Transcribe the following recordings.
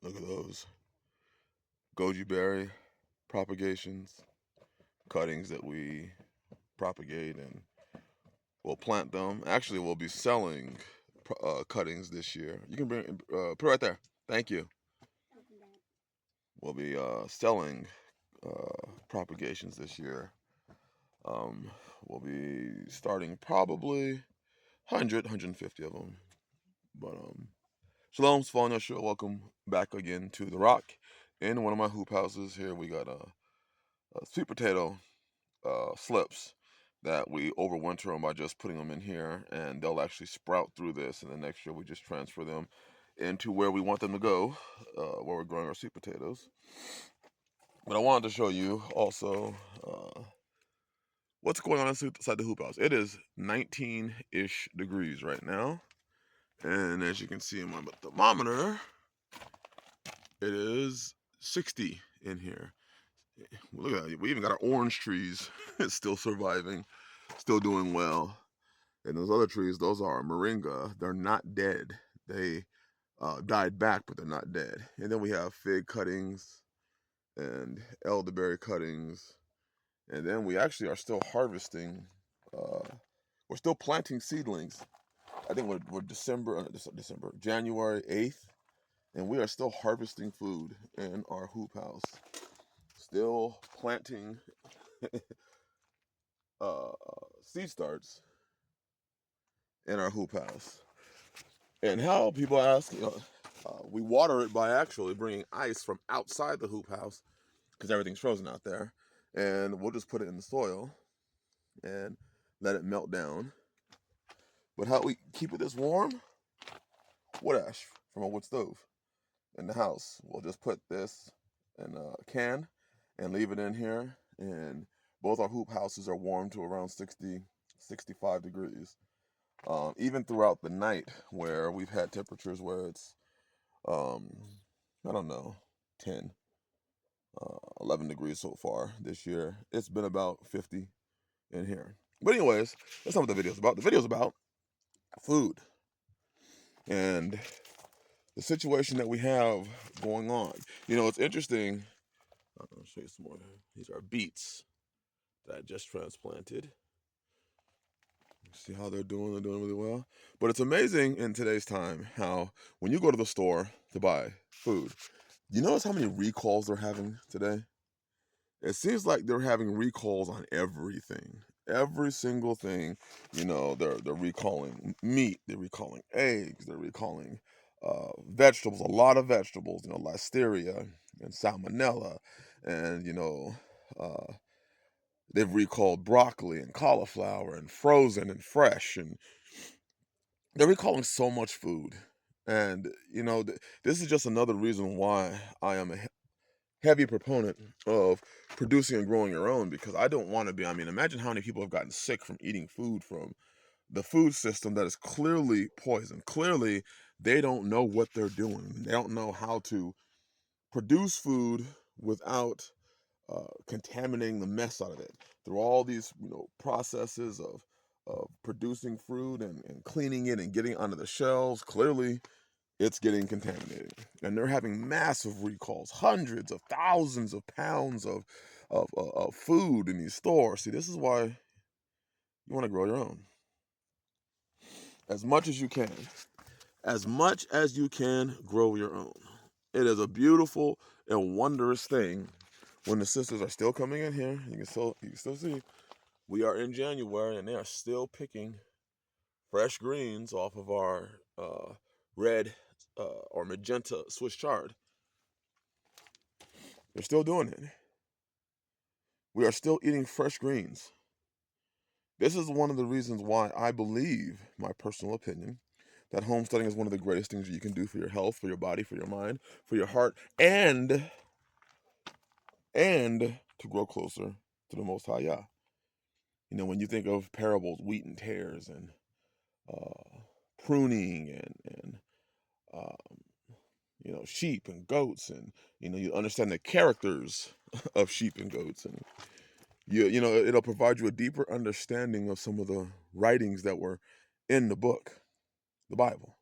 Look at those goji berry propagations, cuttings that we propagate, and we'll plant them. Actually, we'll be selling cuttings this year. You can put it right there. Thank you. We'll be selling propagations this year. Um, we'll be starting probably 100, 150 of them. But Shalom, Sfal Yeshua. Welcome back again to The Rock. In one of my hoop houses here, we got a sweet potato slips that we overwinter them by just putting them in here, and they'll actually sprout through this. And then next year, we just transfer them into where we want them to go, where we're growing our sweet potatoes. But I wanted to show you also what's going on inside the hoop house. It is 19-ish degrees right now. And as you can see in my thermometer, it is 60 in here. Look at that. We even got our orange trees. It's still surviving, still doing well. And those other trees, those are moringa. They're not dead. They died back, but they're not dead. And then we have fig cuttings and elderberry cuttings. And then we actually are still harvesting. We're still planting seedlings. I think we're January 8th, and we are still harvesting food in our hoop house. Still planting uh, seed starts in our hoop house. And how people ask, we water it by actually bringing ice from outside the hoop house because everything's frozen out there. And we'll just put it in the soil and let it melt down. But how we keep it this warm? Wood ash from a wood stove in the house. We'll just put this in a can and leave it in here. And both our hoop houses are warm to around 60, 65 degrees. Even throughout the night, where we've had temperatures where it's, um, I don't know, 10, 11 degrees so far this year. It's been about 50 in here. But anyways, that's not what the video's about. The video's about food and the situation that we have going on. You know, it's interesting. I'll show you some more. These are beets that I just transplanted. See how they're doing? They're doing really well. But it's amazing in today's time how when you go to the store to buy food, you notice how many recalls they're having today? It seems like they're having recalls on everything. Every single thing, they're recalling meat, they're recalling eggs, they're recalling vegetables, a lot of vegetables, listeria and salmonella, and uh, they've recalled broccoli and cauliflower and frozen and fresh, and they're recalling so much food. And this is just another reason why I am a heavy proponent of producing and growing your own, because I don't want to be. I mean, imagine how many people have gotten sick from eating food from the food system that is clearly poison. Clearly, they don't know what they're doing. They don't know how to produce food without contaminating the mess out of it through all these processes of producing food and cleaning it and getting it onto the shelves. Clearly, it's getting contaminated, and they're having massive recalls, hundreds of thousands of pounds of food in these stores. See, this is why you want to grow your own as much as you can. As much as you can, grow your own. It is a beautiful and wondrous thing when the sisters are still coming in here. You can still see we are in January, and they are still picking fresh greens off of our red or magenta Swiss chard. They're still doing it. We are still eating fresh greens. This is one of the reasons why I believe, my personal opinion, that homesteading is one of the greatest things you can do for your health, for your body, for your mind, for your heart, and to grow closer to the Most High Yah. When you think of parables, wheat and tares, and pruning, and sheep and goats, and you understand the characters of sheep and goats, and it'll provide you a deeper understanding of some of the writings that were in the book, the Bible.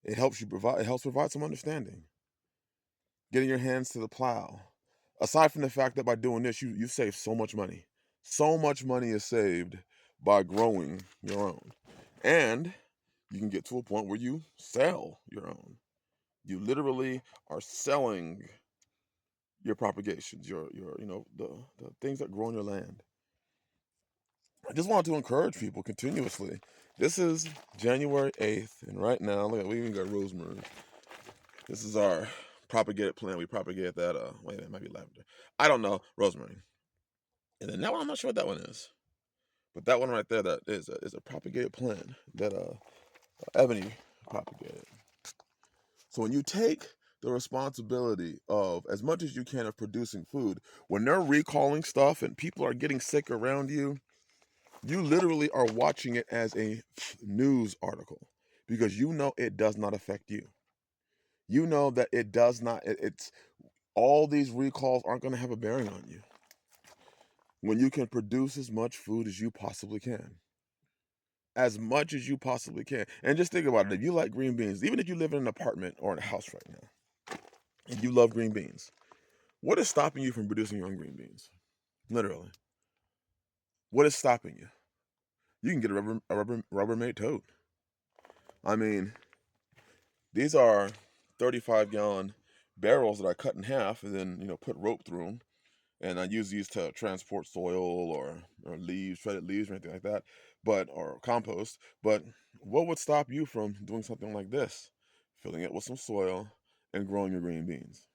It helps provide some understanding. getting your hands to the plow. Aside from the fact that by doing this, you save so much money. So much money is saved by growing your own. And you can get to a point where you sell your own. You literally are selling your propagations, your the things that grow on your land. I just wanted to encourage people continuously. This is January 8th, and right now, look at, we even got rosemary. This is our propagated plant. We propagate that. Wait, that might be lavender. I don't know, rosemary. And then that one, I'm not sure what that one is, but that one right there, that is a propagated plant that Ebony propagated. So when you take the responsibility of as much as you can of producing food, when they're recalling stuff and people are getting sick around you, you literally are watching it as a news article because you know it does not affect you. You know that it does not, it's all these recalls aren't going to have a bearing on you when you can produce as much food as you possibly can. As much as you possibly can. And just think about it. If you like green beans, even if you live in an apartment or in a house right now, and you love green beans, what is stopping you from producing your own green beans? Literally. What is stopping you? You can get a Rubbermaid tote. I mean, these are 35-gallon barrels that I cut in half and then, put rope through them. And I use these to transport soil or leaves, shredded leaves or anything like that, or compost. But what would stop you from doing something like this? Filling it with some soil and growing your green beans.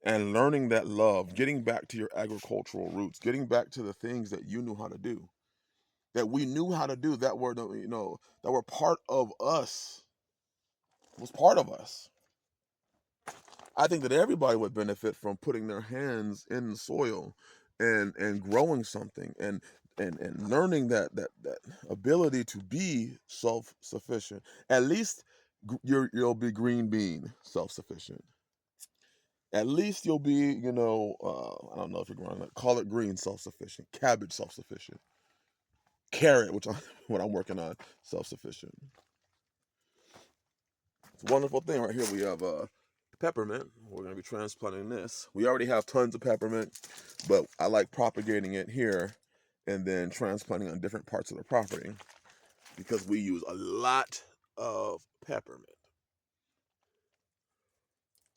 And learning that love, getting back to your agricultural roots, getting back to the things that you knew how to do, that we knew how to do, that were part of us, was part of us. I think that everybody would benefit from putting their hands in the soil and growing something and learning that ability to be self-sufficient. At least you'll be green bean self-sufficient. At least you'll be, I don't know if you're going to call it green self-sufficient, cabbage self-sufficient, carrot, which what I'm working on, self-sufficient. It's a wonderful thing right here. We have peppermint. We're going to be transplanting this. We already have tons of peppermint, but I like propagating it here and then transplanting on different parts of the property because we use a lot of peppermint.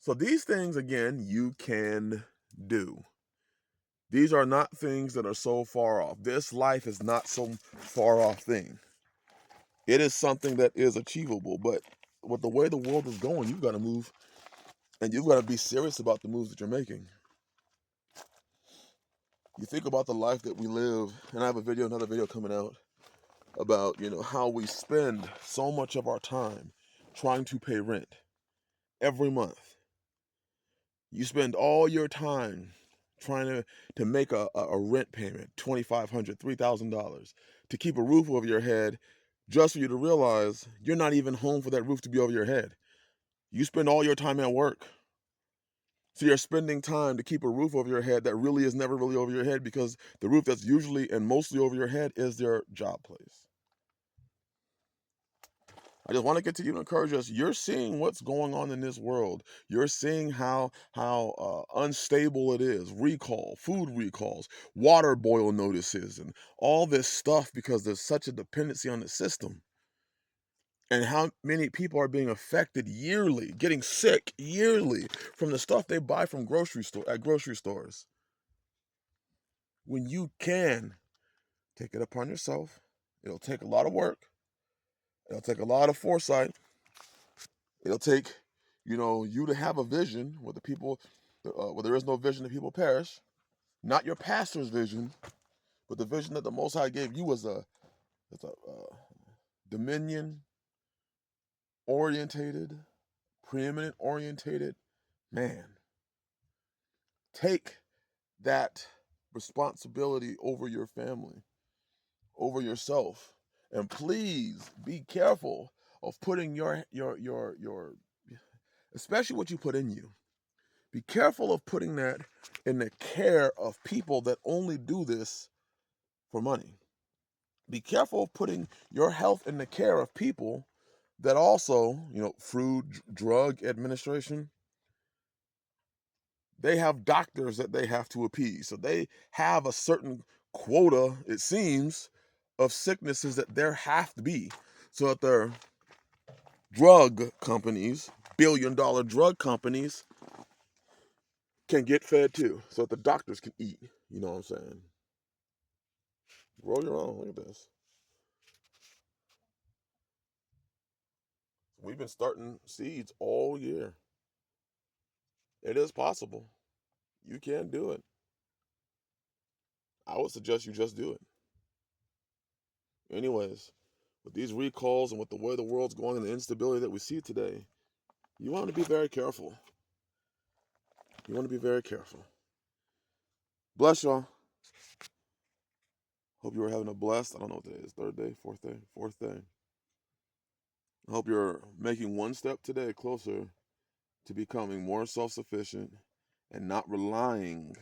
So these things, again, you can do. These are not things that are so far off. This life is not some far off thing. It is something that is achievable, but with the way the world is going, you've got to move and you've got to be serious about the moves that you're making. You think about the life that we live, and I have another video coming out about, how we spend so much of our time trying to pay rent every month. You spend all your time trying to make a rent payment, $2,500, $3,000, to keep a roof over your head, just for you to realize you're not even home for that roof to be over your head. You spend all your time at work. So you're spending time to keep a roof over your head that really is never really over your head because the roof that's usually and mostly over your head is their job place. I just want to continue to encourage us. You're seeing what's going on in this world. You're seeing how unstable it is. Food recalls, water boil notices, and all this stuff because there's such a dependency on the system. And how many people are being affected yearly, getting sick yearly from the stuff they buy from grocery stores. When you can take it upon yourself, it'll take a lot of work. It'll take a lot of foresight. It'll take, you to have a vision where where there is no vision, the people perish. Not your pastor's vision, but the vision that the Most High gave you as a dominion orientated, preeminent orientated man. Take that responsibility over your family, over yourself, and please be careful of putting your especially what you put in you. Be careful of putting that in the care of people that only do this for money. Be careful of putting your health in the care of people that also, Food Drug Administration, they have doctors that they have to appease. So they have a certain quota, it seems, of sicknesses that there have to be, so that their drug companies, billion-dollar drug companies, can get fed too, so that the doctors can eat. You know what I'm saying? Roll your own. Look at this. We've been starting seeds all year. It is possible. You can do it. I would suggest you just do it. Anyways, with these recalls and with the way the world's going and the instability that we see today, you want to be very careful. You want to be very careful. Bless y'all. Hope you are having a blessed, I don't know what today is, third day, fourth day. I hope you're making one step today closer to becoming more self-sufficient and not relying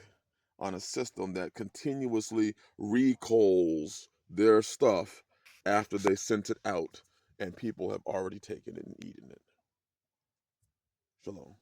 on a system that continuously recalls their stuff after they sent it out and people have already taken it and eaten it. Shalom.